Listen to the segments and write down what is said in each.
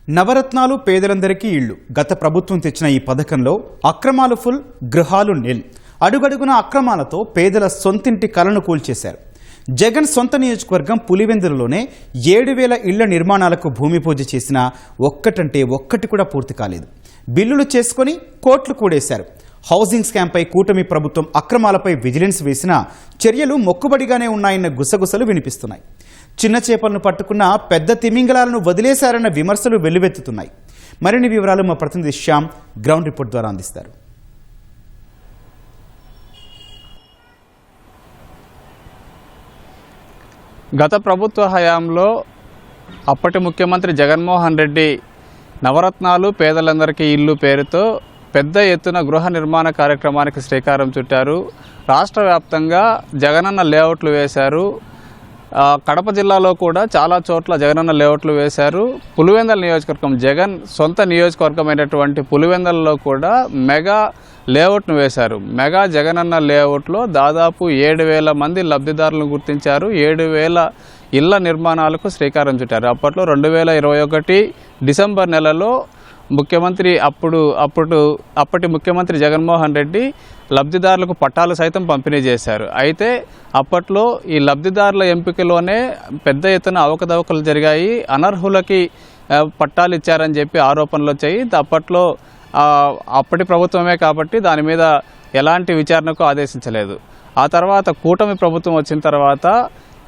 నవరత్నాలు పేదలందరికీ ఇళ్లు. గత ప్రభుత్వం తెచ్చిన ఈ పథకంలో అక్రమాలు ఫుల్, గృహాలు నిల్. అడుగడుగున అక్రమాలతో పేదల సొంతింటి కలను కూల్చేశారు. జగన్ సొంత నియోజకవర్గం పులివెందులలోనే 7,000 ఇళ్ల నిర్మాణాలకు భూమి పూజ చేసిన ఒక్కటంటే ఒక్కటి కూడా పూర్తి కాలేదు. బిల్లులు చేసుకుని కోట్లు కూడేశారు. హౌసింగ్ స్కామ్పై కూటమి ప్రభుత్వం అక్రమాలపై విజిలెన్స్ వేసిన చర్యలు మొక్కుబడిగానే ఉన్నాయన్న గుసగుసలు వినిపిస్తున్నాయి. చిన్న చేపలను పట్టుకున్న పెద్ద తిమింగలాలను వదిలేశారన్న విమర్శలు వెల్లువెత్తుతున్నాయి. మరిన్ని వివరాలు మా ప్రతినిధి శ్యామ్ గ్రౌండ్ రిపోర్ట్ ద్వారా అందిస్తారు. గత ప్రభుత్వ హయాంలో అప్పటి ముఖ్యమంత్రి జగన్మోహన్ రెడ్డి నవరత్నాలు పేదలందరికీ ఇల్లు పేరుతో పెద్ద ఎత్తున గృహ నిర్మాణ కార్యక్రమానికి శ్రీకారం చుట్టారు. రాష్ట్ర వ్యాప్తంగా జగనన్న లేఅవుట్లు వేశారు. కడప జిల్లాలో కూడా చాలా చోట్ల జగనన్న లేఅవుట్లు వేశారు. పులివెందుల నియోజకవర్గం, జగన్ సొంత నియోజకవర్గమైనటువంటి పులివెందులలో కూడా మెగా లేఅవుట్ను వేశారు. మెగా జగనన్న లేఅవుట్లో దాదాపు 7,000 మంది లబ్ధిదారులను గుర్తించారు. 7,000 ఇళ్ల నిర్మాణాలకు శ్రీకారం చుట్టారు. అప్పట్లో 2021 డిసెంబర్ నెలలో ముఖ్యమంత్రి అప్పటి ముఖ్యమంత్రి జగన్మోహన్ రెడ్డి లబ్ధిదారులకు పట్టాలు సైతం పంపిణీ చేశారు. అయితే అప్పట్లో ఈ లబ్ధిదారుల ఎంపికలోనే పెద్ద ఎత్తున అవకతవకలు జరిగాయి. అనర్హులకి పట్టాలు ఇచ్చారని చెప్పి ఆరోపణలు వచ్చాయి. అప్పట్లో అప్పటి ప్రభుత్వమే కాబట్టి దాని మీద ఎలాంటి విచారణకు ఆదేశించలేదు. ఆ తర్వాత కూటమి ప్రభుత్వం వచ్చిన తర్వాత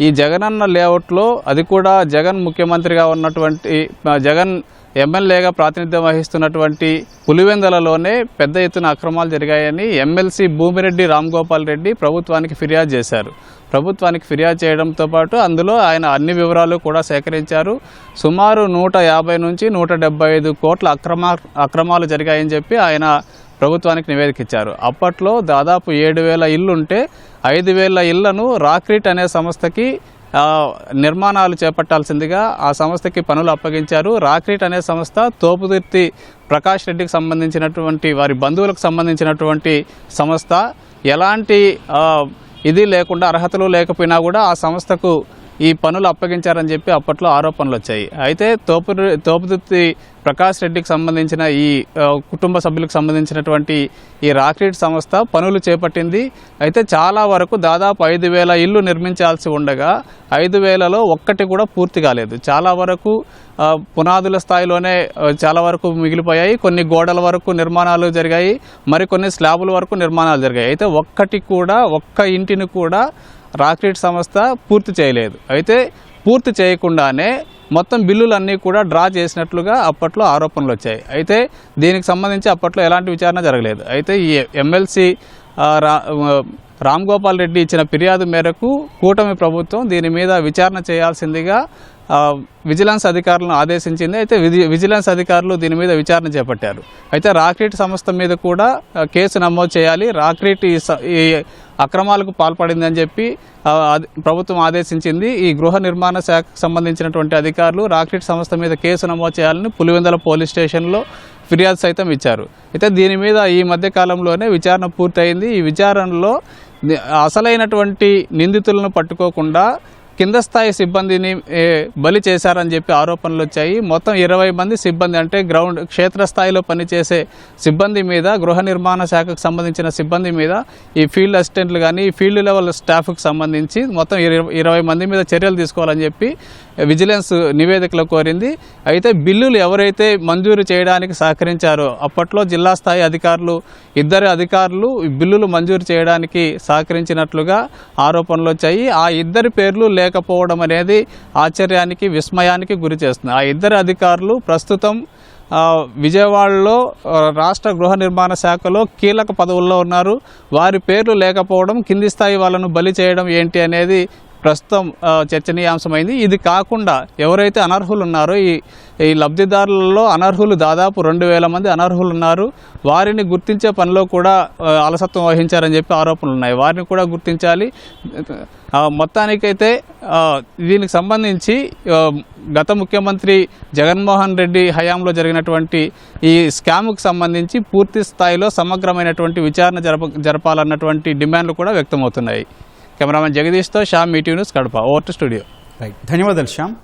ఈ జగనన్న లేఅవుట్లో, అది కూడా జగన్ ముఖ్యమంత్రిగా ఉన్నటువంటి, జగన్ ఎమ్మెల్యేగా ప్రాతినిధ్యం వహిస్తున్నటువంటి పులివెందులలోనే పెద్ద ఎత్తున అక్రమాలు జరిగాయని ఎమ్మెల్సీ భూమిరెడ్డి రామ్గోపాల్ రెడ్డి ప్రభుత్వానికి ఫిర్యాదు చేశారు. ప్రభుత్వానికి ఫిర్యాదు చేయడంతో పాటు అందులో ఆయన అన్ని వివరాలు కూడా సేకరించారు. సుమారు 150 నుంచి 175 కోట్ల అక్రమాలు జరిగాయని చెప్పి ఆయన ప్రభుత్వానికి నివేదిక ఇచ్చారు. అప్పట్లో దాదాపు 7,000 ఇళ్లుంటే 5,000 ఇళ్లను రాక్రీట్ అనే సంస్థకి నిర్మాణాలు చేపట్టాల్సిందిగా ఆ సంస్థకి పనులు అప్పగించారు. రాక్రీట్ అనే సంస్థ తోపుదుర్తి ప్రకాష్ రెడ్డికి సంబంధించినటువంటి వారి బంధువులకు సంబంధించినటువంటి సంస్థ. ఎలాంటి ఇది లేకుండా, అర్హతలు లేకపోయినా కూడా ఆ సంస్థకు ఈ పనులు అప్పగించారని చెప్పి అప్పట్లో ఆరోపణలు వచ్చాయి. అయితే తోపుదుర్తి ప్రకాష్ రెడ్డికి సంబంధించిన ఈ కుటుంబ సభ్యులకు సంబంధించినటువంటి ఈ రాక్రీట్ సంస్థ పనులు చేపట్టింది. అయితే చాలా వరకు దాదాపు 5,000 ఇళ్లు నిర్మించాల్సి ఉండగా 5,000లో ఒక్కటి కూడా పూర్తి కాలేదు. చాలా వరకు పునాదుల స్థాయిలోనే చాలా వరకు మిగిలిపోయాయి. కొన్ని గోడల వరకు నిర్మాణాలు జరిగాయి, మరికొన్ని స్లాబుల వరకు నిర్మాణాలు జరిగాయి. అయితే ఒక్క ఇంటిని కూడా రాక్రీట్ సంస్థ పూర్తి చేయలేదు. అయితే పూర్తి చేయకుండానే మొత్తం బిల్లులన్నీ కూడా డ్రా చేసినట్లుగా అప్పట్లో ఆరోపణలు వచ్చాయి. అయితే దీనికి సంబంధించి అప్పట్లో ఎలాంటి విచారణ జరగలేదు. అయితే ఈ ఎమ్మెల్సీ రామ్గోపాల్ రెడ్డి ఇచ్చిన ఫిర్యాదు మేరకు కూటమి ప్రభుత్వం దీని మీద విచారణ చేయాల్సిందిగా విజిలెన్స్ అధికారులను ఆదేశించింది. అయితే విజిలెన్స్ అధికారులు దీని మీద విచారణ చేపట్టారు. అయితే రాక్రీట్ సంస్థ మీద కూడా కేసు నమోదు చేయాలి, రాక్రీట్ ఈ అక్రమాలకు పాల్పడిందని చెప్పి ప్రభుత్వం ఆదేశించింది. ఈ గృహ నిర్మాణ శాఖకు సంబంధించినటువంటి అధికారులు రాక్రీట్ సంస్థ మీద కేసు నమోదు చేయాలని పులివెందుల పోలీస్ స్టేషన్లో ఫిర్యాదు సైతం ఇచ్చారు. అయితే దీని మీద ఈ మధ్య కాలంలోనే విచారణ పూర్తయింది. ఈ విచారణలో అసలైనటువంటి నిందితులను పట్టుకోకుండా కింద స్థాయి సిబ్బందిని బలి చేశారని చెప్పి ఆరోపణలు వచ్చాయి. మొత్తం 20 మంది సిబ్బంది, అంటే క్షేత్రస్థాయిలో పనిచేసే సిబ్బంది మీద, గృహ నిర్మాణ శాఖకు సంబంధించిన సిబ్బంది మీద, ఈ ఫీల్డ్ అసిస్టెంట్లు కానీ ఫీల్డ్ లెవెల్ స్టాఫ్కు సంబంధించి మొత్తం 20 మంది మీద చర్యలు తీసుకోవాలని చెప్పి విజిలెన్స్ నివేదికలో కోరింది. అయితే బిల్లులు ఎవరైతే మంజూరు చేయడానికి సహకరించారో, అప్పట్లో జిల్లా స్థాయి అధికారులు, 2 అధికారులు బిల్లులు మంజూరు చేయడానికి సహకరించినట్లుగా ఆరోపణలు వచ్చాయి. ఆ 2 పేర్లు లేకపోవడం అనేది ఆశ్చర్యానికి, విస్మయానికి గురి చేస్తుంది. ఆ 2 అధికారులు ప్రస్తుతం విజయవాడలో రాష్ట్ర గృహ నిర్మాణ శాఖలో కీలక పదవుల్లో ఉన్నారు. వారి పేర్లు లేకపోవడం, కింది స్థాయి వాళ్ళను బలి చేయడం ఏంటి అనేది ప్రస్తుతం చర్చనీయాంశమైంది. ఇది కాకుండా ఎవరైతే అనర్హులు ఉన్నారో, ఈ లబ్ధిదారులలో అనర్హులు దాదాపు 2,000 మంది అనర్హులు ఉన్నారు. వారిని గుర్తించే పనిలో కూడా అలసత్వం వహించారని చెప్పి ఆరోపణలు ఉన్నాయి. వారిని కూడా గుర్తించాలి. మొత్తానికైతే దీనికి సంబంధించి గత ముఖ్యమంత్రి జగన్మోహన్ రెడ్డి హయాంలో జరిగినటువంటి ఈ స్కామ్కు సంబంధించి పూర్తి స్థాయిలో సమగ్రమైనటువంటి విచారణ జరపాలన్నటువంటి డిమాండ్లు కూడా వ్యక్తమవుతున్నాయి. కెమెరామెన్ జగదీష్తో Shyam, ETV news, Kadapa. Over to studio. Right, ధన్యవాదాలు శ్యామ్.